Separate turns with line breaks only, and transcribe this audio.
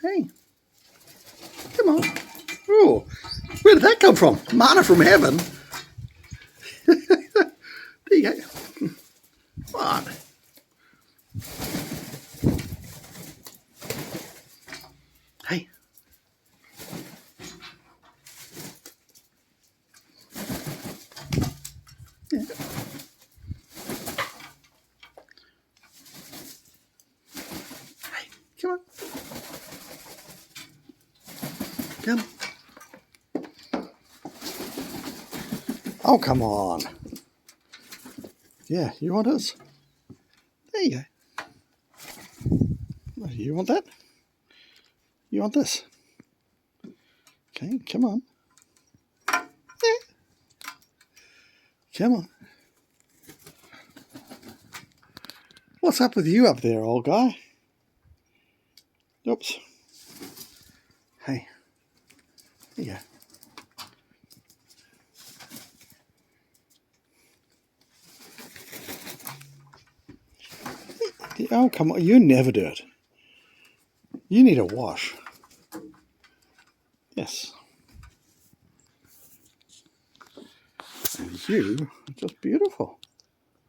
Hey, come on. Oh, where did that come from? Manna from heaven. There you go. Come on. Hey. Yeah. Hey, come on. Come. Oh, come on. Yeah, you want this? There you go. You want that? You want this? Okay, come on. Yeah. Come on. What's up with you up there, old guy? Oops. Hey. There you go. Oh, come on. You never do it. You need a wash. Yes. And you are just beautiful.